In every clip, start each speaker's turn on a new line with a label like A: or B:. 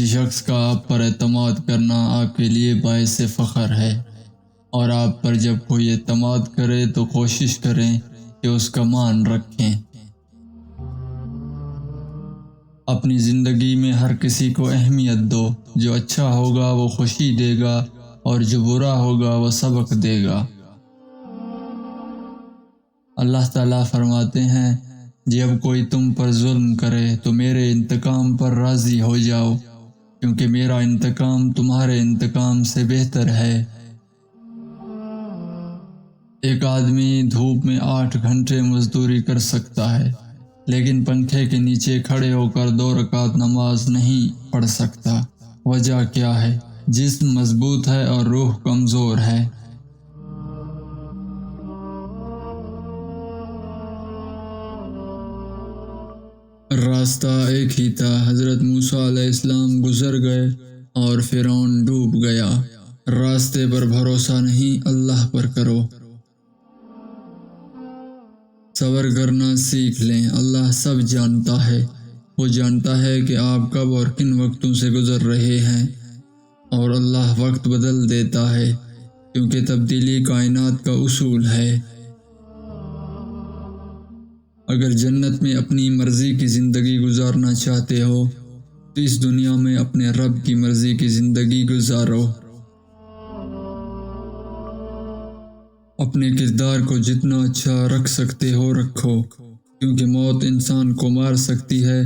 A: شخص کا آپ پر اعتماد کرنا آپ کے لیے باعث فخر ہے، اور آپ پر جب کوئی اعتماد کرے تو کوشش کریں کہ اس کا مان رکھیں۔ اپنی زندگی میں ہر کسی کو اہمیت دو، جو اچھا ہوگا وہ خوشی دے گا اور جو برا ہوگا وہ سبق دے گا۔ اللہ تعالیٰ فرماتے ہیں، جب کوئی تم پر ظلم کرے تو میرے انتقام پر راضی ہو جاؤ، کیونکہ میرا انتقام تمہارے انتقام سے بہتر ہے۔ ایک آدمی دھوپ میں 8 گھنٹے مزدوری کر سکتا ہے، لیکن پنکھے کے نیچے کھڑے ہو کر 2 رکعت نماز نہیں پڑھ سکتا۔ وجہ کیا ہے؟ جسم مضبوط ہے اور روح کمزور ہے۔ راستہ ایک ہی تھا، حضرت موسیٰ علیہ السلام گزر گئے اور فرعون ڈوب گیا۔ راستے پر بھروسہ نہیں، اللہ پر کرو۔ صبر کرنا سیکھ لیں، اللہ سب جانتا ہے۔ وہ جانتا ہے کہ آپ کب اور کن وقتوں سے گزر رہے ہیں، اور اللہ وقت بدل دیتا ہے، کیونکہ تبدیلی کائنات کا اصول ہے۔ اگر جنت میں اپنی مرضی کی زندگی گزارنا چاہتے ہو تو اس دنیا میں اپنے رب کی مرضی کی زندگی گزارو۔ اپنے کردار کو جتنا اچھا رکھ سکتے ہو رکھو، کیونکہ موت انسان کو مار سکتی ہے،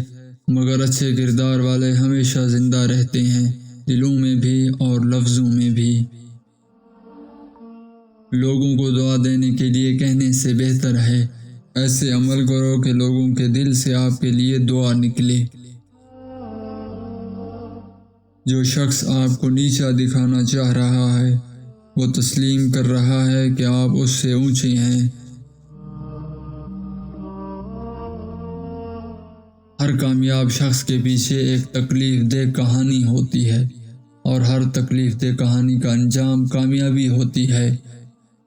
A: مگر اچھے کردار والے ہمیشہ زندہ رہتے ہیں، دلوں میں بھی اور لفظوں میں بھی۔ لوگوں کو دعا دینے کے لیے کہنے سے بہتر ہے ایسے عمل کرو کہ لوگوں کے دل سے آپ کے لیے دعا نکلے۔ جو شخص آپ کو نیچا دکھانا چاہ رہا ہے، وہ تسلیم کر رہا ہے کہ آپ اس سے اونچے ہیں۔ ہر کامیاب شخص کے پیچھے ایک تکلیف دہ کہانی ہوتی ہے، اور ہر تکلیف دہ کہانی کا انجام کامیابی ہوتی ہے۔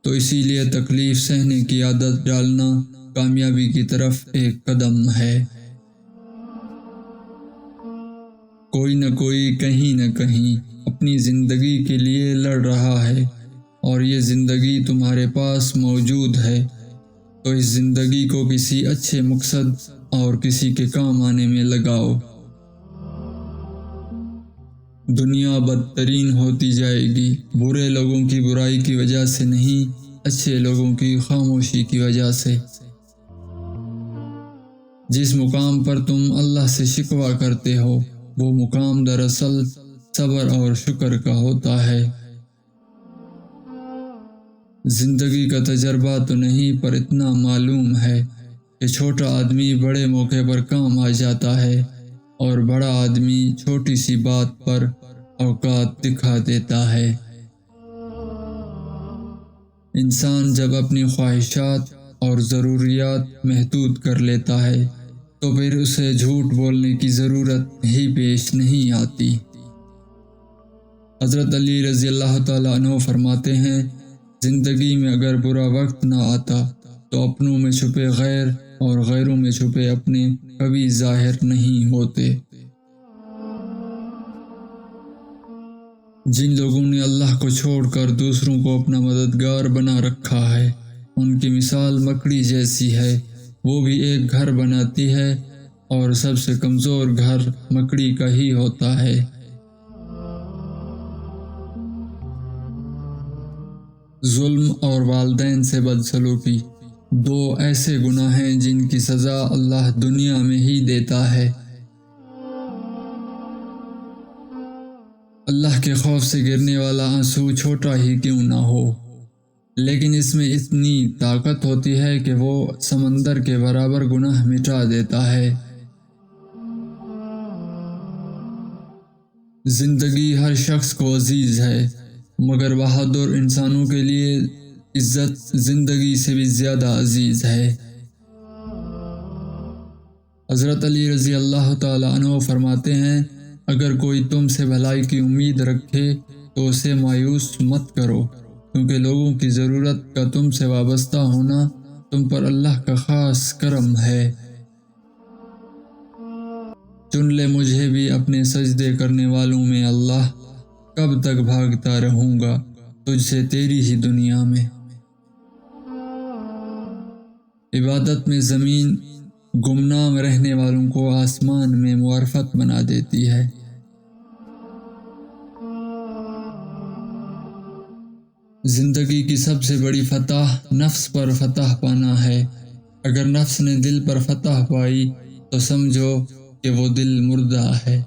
A: تو اسی لیے تکلیف سہنے کی عادت ڈالنا کامیابی کی طرف ایک قدم ہے۔ کوئی نہ کوئی کہیں نہ کہیں اپنی زندگی کے لیے لڑ رہا ہے، اور یہ زندگی تمہارے پاس موجود ہے، تو اس زندگی کو کسی اچھے مقصد اور کسی کے کام آنے میں لگاؤ۔ دنیا بدترین ہوتی جائے گی، برے لوگوں کی برائی کی وجہ سے نہیں، اچھے لوگوں کی خاموشی کی وجہ سے۔ جس مقام پر تم اللہ سے شکوہ کرتے ہو، وہ مقام دراصل صبر اور شکر کا ہوتا ہے۔ زندگی کا تجربہ تو نہیں، پر اتنا معلوم ہے کہ چھوٹا آدمی بڑے موقع پر کام آ جاتا ہے، اور بڑا آدمی چھوٹی سی بات پر اوقات دکھا دیتا ہے۔ انسان جب اپنی خواہشات اور ضروریات محدود کر لیتا ہے تو پھر اسے جھوٹ بولنے کی ضرورت ہی پیش نہیں آتی۔ حضرت علی رضی اللہ تعالیٰ عنہ فرماتے ہیں، زندگی میں اگر برا وقت نہ آتا تو اپنوں میں چھپے غیر اور غیروں میں چھپے اپنے کبھی ظاہر نہیں ہوتے۔ جن لوگوں نے اللہ کو چھوڑ کر دوسروں کو اپنا مددگار بنا رکھا ہے، ان کی مثال مکڑی جیسی ہے۔ وہ بھی ایک گھر بناتی ہے، اور سب سے کمزور گھر مکڑی کا ہی ہوتا ہے۔ ظلم اور والدین سے بدسلوکی 2 ایسے گناہ ہیں جن کی سزا اللہ دنیا میں ہی دیتا ہے۔ اللہ کے خوف سے گرنے والا آنسو چھوٹا ہی کیوں نہ ہو، لیکن اس میں اتنی طاقت ہوتی ہے کہ وہ سمندر کے برابر گناہ مٹا دیتا ہے۔ زندگی ہر شخص کو عزیز ہے، مگر بہادر انسانوں کے لیے عزت زندگی سے بھی زیادہ عزیز ہے۔ حضرت علی رضی اللہ تعالیٰ عنہ فرماتے ہیں، اگر کوئی تم سے بھلائی کی امید رکھے تو اسے مایوس مت کرو، کیونکہ لوگوں کی ضرورت کا تم سے وابستہ ہونا تم پر اللہ کا خاص کرم ہے۔ چن لے مجھے بھی اپنے سجدے کرنے والوں میں اللہ، کب تک بھاگتا رہوں گا تجھ سے تیری ہی دنیا میں۔ عبادت میں زمین گمنام رہنے والوں کو آسمان میں معرفت بنا دیتی ہے۔ زندگی کی سب سے بڑی فتح نفس پر فتح پانا ہے۔ اگر نفس نے دل پر فتح پائی تو سمجھو کہ وہ دل مردہ ہے۔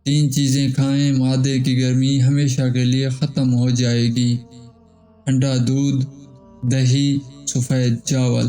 A: 3 چیزیں کھائیں، معدے کی گرمی ہمیشہ کے لیے ختم ہو جائے گی: ٹھنڈا دودھ، دہی، سفید چاول۔